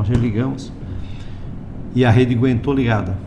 nós religamos, e a rede aguentou ligada.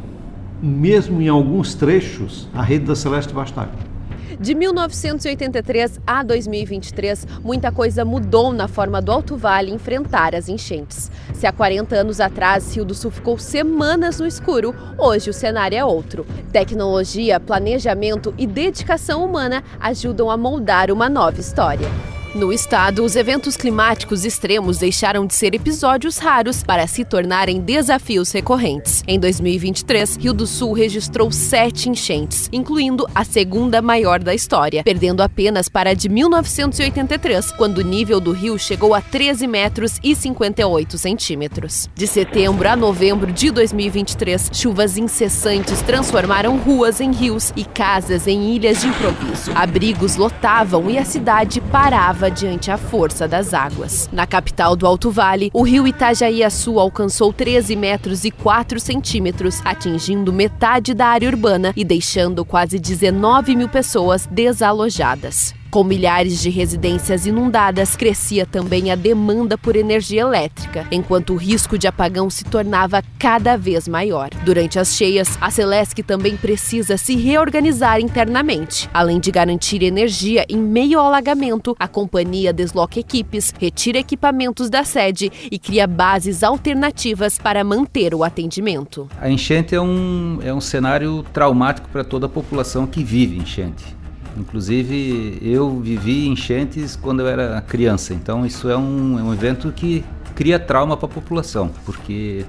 Mesmo em alguns trechos, a rede da Celesc debaixo d'água. De 1983 a 2023, muita coisa mudou na forma do Alto Vale enfrentar as enchentes. Se há 40 anos atrás Rio do Sul ficou semanas no escuro, hoje o cenário é outro. Tecnologia, planejamento e dedicação humana ajudam a moldar uma nova história. No estado, os eventos climáticos extremos deixaram de ser episódios raros para se tornarem desafios recorrentes. Em 2023, Rio do Sul registrou 7 enchentes, incluindo a segunda maior da história, perdendo apenas para a de 1983, quando o nível do rio chegou a 13 metros e 58 centímetros. De setembro a novembro de 2023, chuvas incessantes transformaram ruas em rios e casas em ilhas de improviso. Abrigos lotavam e a cidade parava diante a força das águas. Na capital do Alto Vale, o rio Itajaí-Açu alcançou 13 metros e 4 centímetros, atingindo metade da área urbana e deixando quase 19 mil pessoas desalojadas. Com milhares de residências inundadas, crescia também a demanda por energia elétrica, enquanto o risco de apagão se tornava cada vez maior. Durante as cheias, a Celesc também precisa se reorganizar internamente. Além de garantir energia em meio ao alagamento, a companhia desloca equipes, retira equipamentos da sede e cria bases alternativas para manter o atendimento. A enchente é um cenário traumático para toda a população que vive enchente. Inclusive, eu vivi enchentes quando eu era criança, então isso é um evento que cria trauma para a população, porque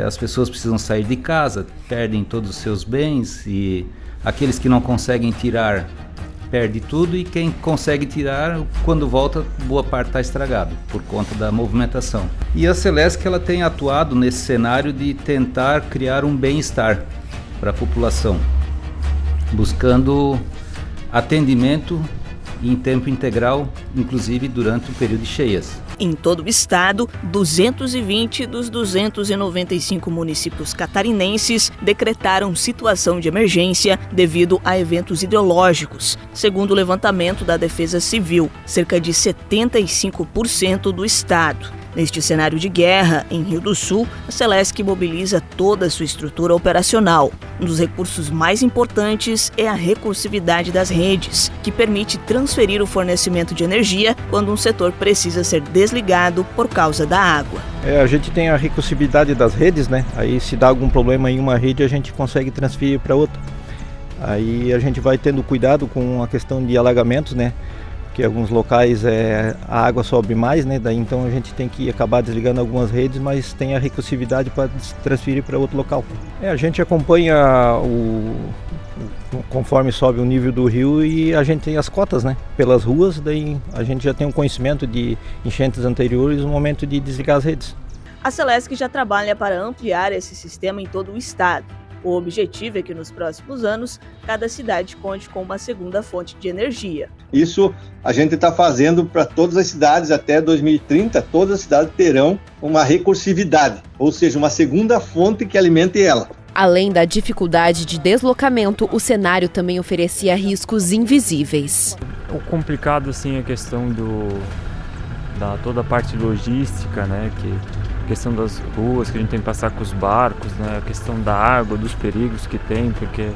as pessoas precisam sair de casa, perdem todos os seus bens, e aqueles que não conseguem tirar, perde tudo, e quem consegue tirar, quando volta, boa parte está estragado, por conta da movimentação. E a Celesc, ela tem atuado nesse cenário de tentar criar um bem-estar para a população, buscando atendimento em tempo integral, inclusive durante o período de cheias. Em todo o estado, 220 dos 295 municípios catarinenses decretaram situação de emergência devido a eventos hidrológicos. Segundo o levantamento da Defesa Civil, cerca de 75% do estado. Neste cenário de guerra, em Rio do Sul, a Celesc mobiliza toda a sua estrutura operacional. Um dos recursos mais importantes é a recursividade das redes, que permite transferir o fornecimento de energia quando um setor precisa ser desligado por causa da água. A gente tem a recursividade das redes, né? Aí se dá algum problema em uma rede, a gente consegue transferir para outra. Aí a gente vai tendo cuidado com a questão de alagamentos, né? Porque alguns locais a água sobe mais, né? Daí então a gente tem que acabar desligando algumas redes, mas tem a recursividade para transferir para outro local. A gente acompanha conforme sobe o nível do rio, e a gente tem as cotas, né? Pelas ruas, daí a gente já tem um conhecimento de enchentes anteriores no momento de desligar as redes. A Celesc já trabalha para ampliar esse sistema em todo o estado. O objetivo é que nos próximos anos, cada cidade conte com uma segunda fonte de energia. Isso a gente está fazendo para todas as cidades até 2030, todas as cidades terão uma recursividade, ou seja, uma segunda fonte que alimente ela. Além da dificuldade de deslocamento, o cenário também oferecia riscos invisíveis. O complicado, assim, é a questão da toda a parte logística, né, a questão das ruas que a gente tem que passar com os barcos, né, a questão da água, dos perigos que tem, porque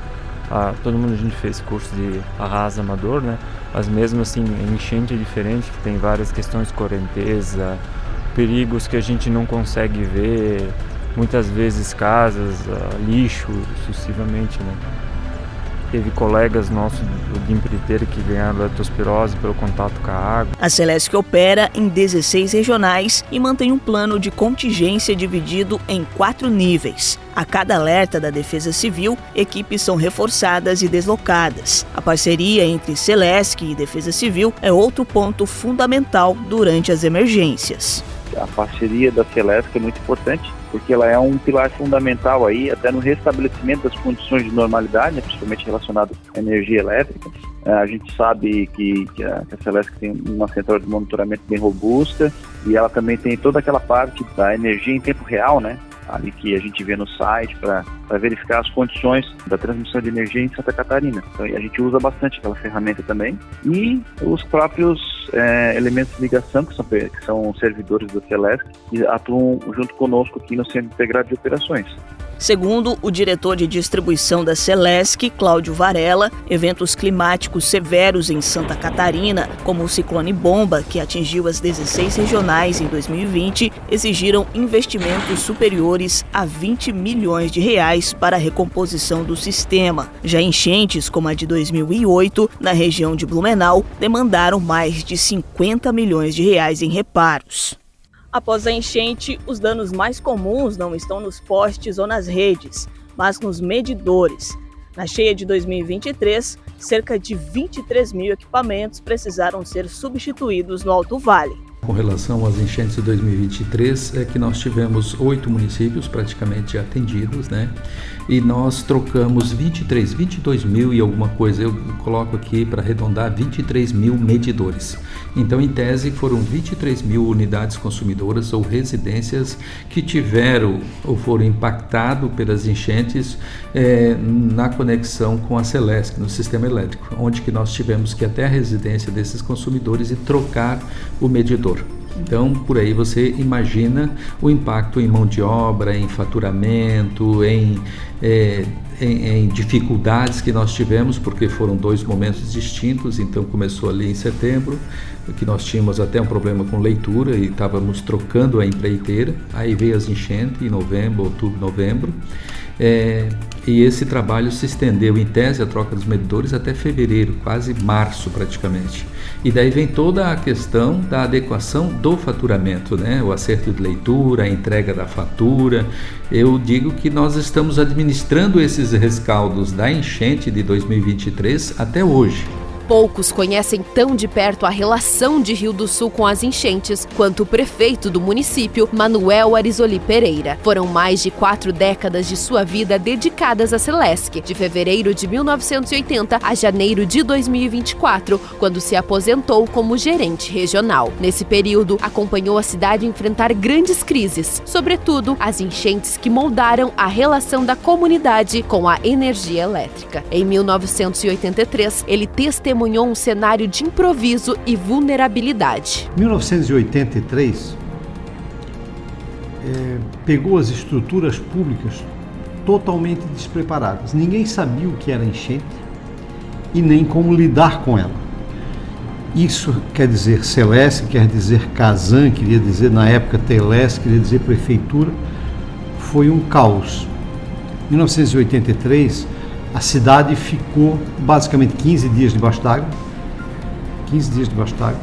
todo mundo, a gente fez curso de arraso amador, né, mas mesmo assim, enchente é diferente, que tem várias questões de correnteza, perigos que a gente não consegue ver, muitas vezes casas, lixo, sucessivamente, né. Teve colegas nossos de empreiteiro que ganharam leptospirose pelo contato com a água. A Celesc opera em 16 regionais e mantém um plano de contingência dividido em 4 níveis. A cada alerta da Defesa Civil, equipes são reforçadas e deslocadas. A parceria entre Celesc e Defesa Civil é outro ponto fundamental durante as emergências. A parceria da Celesc é muito importante, porque ela é um pilar fundamental aí, até no restabelecimento das condições de normalidade, principalmente relacionado à energia elétrica. A gente sabe que a Celesc tem uma central de monitoramento bem robusta, e ela também tem toda aquela parte da energia em tempo real, né? ali que a gente vê no site para verificar as condições da transmissão de energia em Santa Catarina. Então, a gente usa bastante aquela ferramenta também. E os próprios elementos de ligação, que são servidores da Celesc, que atuam junto conosco aqui no Centro Integrado de Operações. Segundo o diretor de distribuição da Celesc, Cláudio Varela, eventos climáticos severos em Santa Catarina, como o ciclone Bomba, que atingiu as 16 regionais em 2020, exigiram investimentos superiores a 20 milhões de reais para a recomposição do sistema. Já enchentes, como a de 2008, na região de Blumenau, demandaram mais de 50 milhões de reais em reparos. Após a enchente, os danos mais comuns não estão nos postes ou nas redes, mas nos medidores. Na cheia de 2023, cerca de 23 mil equipamentos precisaram ser substituídos no Alto Vale. Com relação às enchentes de 2023, é que nós tivemos 8 municípios praticamente atendidos, né? E nós trocamos 22 mil e alguma coisa, eu coloco aqui para arredondar 23 mil medidores. Então, em tese, foram 23 mil unidades consumidoras ou residências que tiveram ou foram impactadas pelas enchentes na conexão com a Celesc, no sistema elétrico, onde que nós tivemos que ir até a residência desses consumidores e trocar o medidor. Então, por aí você imagina o impacto em mão de obra, em faturamento, em dificuldades que nós tivemos, porque foram 2 momentos distintos. Então, começou ali em setembro, que nós tínhamos até um problema com leitura e estávamos trocando a empreiteira. Aí veio as enchentes em novembro, outubro, novembro. E esse trabalho se estendeu, em tese, a troca dos medidores até fevereiro, quase março praticamente. E daí vem toda a questão da adequação do faturamento, né? O acerto de leitura, a entrega da fatura. Eu digo que nós estamos administrando esses rescaldos da enchente de 2023 até hoje. Poucos conhecem tão de perto a relação de Rio do Sul com as enchentes quanto o prefeito do município, Manuel Arizoli Pereira. Foram mais de 4 décadas de sua vida dedicadas à Celesc, de fevereiro de 1980 a janeiro de 2024, quando se aposentou como gerente regional. Nesse período, acompanhou a cidade enfrentar grandes crises, sobretudo as enchentes que moldaram a relação da comunidade com a energia elétrica. Em 1983, ele testemunhou um cenário de improviso e vulnerabilidade. 1983 pegou as estruturas públicas totalmente despreparadas. Ninguém sabia o que era enchente e nem como lidar com ela. Isso quer dizer Celesc, quer dizer Casan, queria dizer na época Telesc, queria dizer prefeitura. Foi um caos. Em 1983, a cidade ficou basicamente 15 dias debaixo d'água. 15 dias debaixo d'água.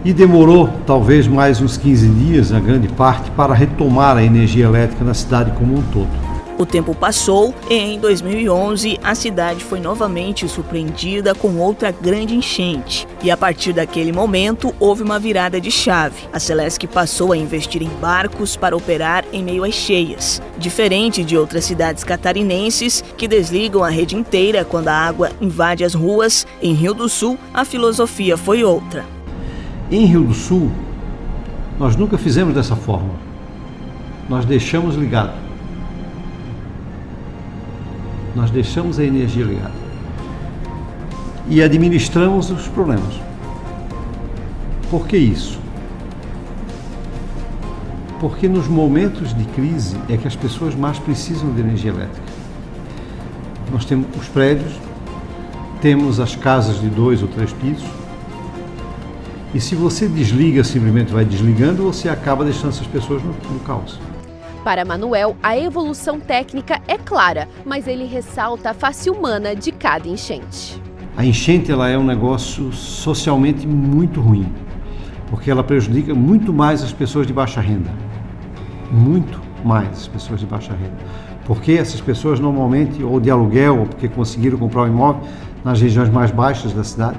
E demorou talvez mais uns 15 dias, a grande parte, para retomar a energia elétrica na cidade como um todo. O tempo passou e em 2011 a cidade foi novamente surpreendida com outra grande enchente. E a partir daquele momento houve uma virada de chave. A Celesc passou a investir em barcos para operar em meio às cheias. Diferente de outras cidades catarinenses que desligam a rede inteira quando a água invade as ruas, em Rio do Sul a filosofia foi outra. Em Rio do Sul, nós nunca fizemos dessa forma. Nós deixamos ligado. Nós deixamos a energia ligada e administramos os problemas. Por que isso? Porque nos momentos de crise é que as pessoas mais precisam de energia elétrica. Nós temos os prédios, temos as casas de 2 ou 3 pisos, e se você desliga, simplesmente vai desligando, você acaba deixando essas pessoas no caos. Para Manuel, a evolução técnica é clara, mas ele ressalta a face humana de cada enchente. A enchente ela é um negócio socialmente muito ruim, porque ela prejudica muito mais as pessoas de baixa renda. Muito mais as pessoas de baixa renda. Porque essas pessoas normalmente, ou de aluguel, ou porque conseguiram comprar um imóvel nas regiões mais baixas da cidade,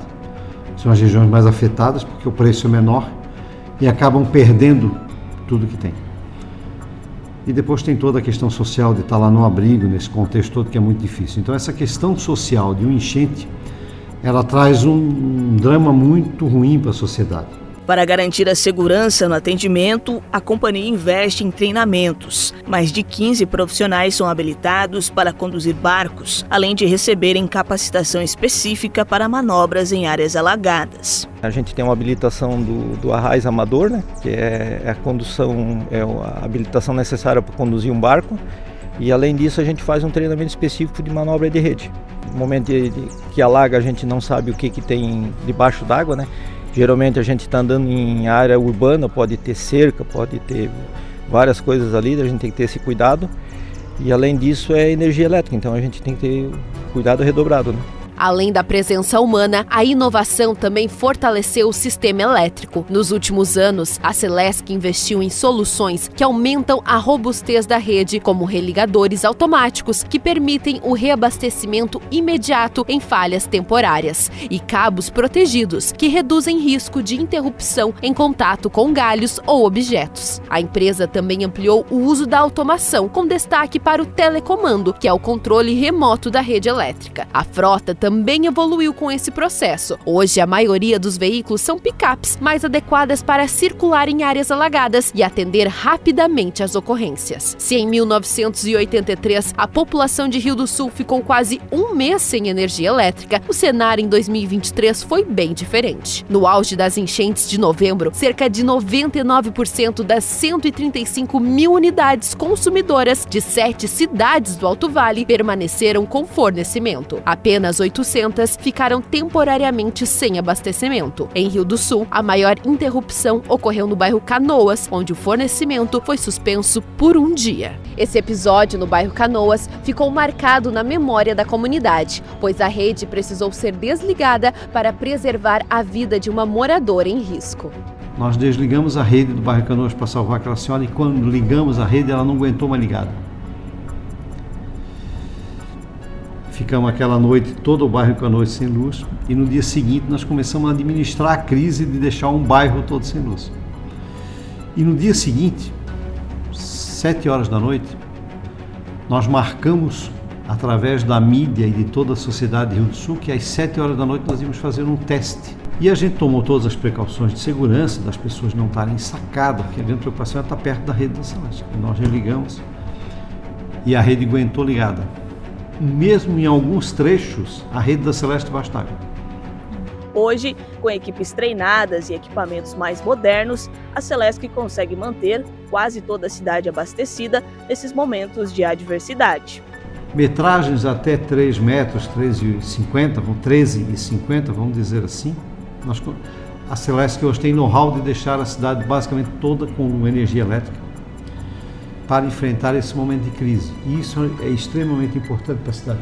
são as regiões mais afetadas, porque o preço é menor, e acabam perdendo tudo que tem. E depois tem toda a questão social de estar lá no abrigo, nesse contexto todo que é muito difícil. Então essa questão social de um enchente, ela traz um drama muito ruim para a sociedade. Para garantir a segurança no atendimento, a companhia investe em treinamentos. Mais de 15 profissionais são habilitados para conduzir barcos, além de receberem capacitação específica para manobras em áreas alagadas. A gente tem uma habilitação do arraiz amador, né, que é a condução, é a habilitação necessária para conduzir um barco. E além disso a gente faz um treinamento específico de manobra de rede. No momento que alaga a gente não sabe o que tem debaixo d'água, né? Geralmente a gente está andando em área urbana, pode ter cerca, pode ter várias coisas ali, a gente tem que ter esse cuidado. E além disso é energia elétrica, então a gente tem que ter cuidado redobrado, né? Além da presença humana, a inovação também fortaleceu o sistema elétrico. Nos últimos anos, a Celesc investiu em soluções que aumentam a robustez da rede, como religadores automáticos, que permitem o reabastecimento imediato em falhas temporárias, e cabos protegidos, que reduzem risco de interrupção em contato com galhos ou objetos. A empresa também ampliou o uso da automação, com destaque para o telecomando, que é o controle remoto da rede elétrica. A frota também evoluiu com esse processo. Hoje, a maioria dos veículos são picapes, mais adequadas para circular em áreas alagadas e atender rapidamente às ocorrências. Se em 1983 a população de Rio do Sul ficou quase um mês sem energia elétrica, o cenário em 2023 foi bem diferente. No auge das enchentes de novembro, cerca de 99% das 135 mil unidades consumidoras de 7 cidades do Alto Vale permaneceram com fornecimento. Apenas 800 ficaram temporariamente sem abastecimento. Em Rio do Sul, a maior interrupção ocorreu no bairro Canoas, onde o fornecimento foi suspenso por um dia. Esse episódio no bairro Canoas ficou marcado na memória da comunidade, pois a rede precisou ser desligada para preservar a vida de uma moradora em risco. Nós desligamos a rede do bairro Canoas para salvar aquela senhora e quando ligamos a rede ela não aguentou mais ligada. Ficamos aquela noite todo o bairro Canoas sem luz e no dia seguinte nós começamos a administrar a crise de deixar um bairro todo sem luz. E no dia seguinte, 7 horas da noite, nós marcamos através da mídia e de toda a sociedade de Rio do Sul que às 7 horas da noite nós íamos fazer um teste. E a gente tomou todas as precauções de segurança, das pessoas não estarem sacadas, porque a grande preocupação é estar perto da rede da Celesc. Nós religamos e a rede aguentou ligada. Mesmo em alguns trechos, a rede da Celesc debaixo d'água. Hoje, com equipes treinadas e equipamentos mais modernos, a Celesc consegue manter quase toda a cidade abastecida nesses momentos de adversidade. Metragens até 3 metros, 13,50, vamos dizer assim. A Celesc hoje tem know-how de deixar a cidade basicamente toda com energia elétrica para enfrentar esse momento de crise. E isso é extremamente importante para a cidade.